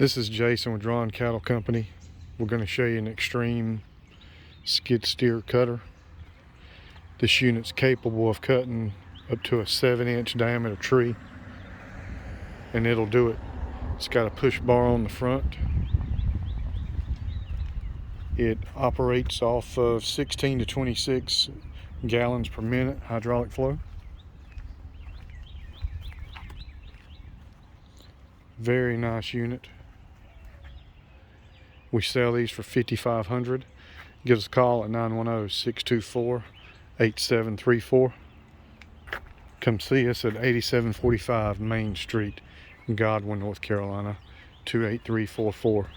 This is Jason with Drawn Cattle Company. We're going to show you an extreme skid steer cutter. This unit's capable of cutting up to a 7-inch diameter tree, and it'll do it. It's got a push bar on the front. It operates off of 16 to 26 gallons per minute hydraulic flow. Very nice unit. We sell these for $5,500. Give us a call at 910-624-8734. Come see us at 8745 Main Street, Godwin, North Carolina, 28344.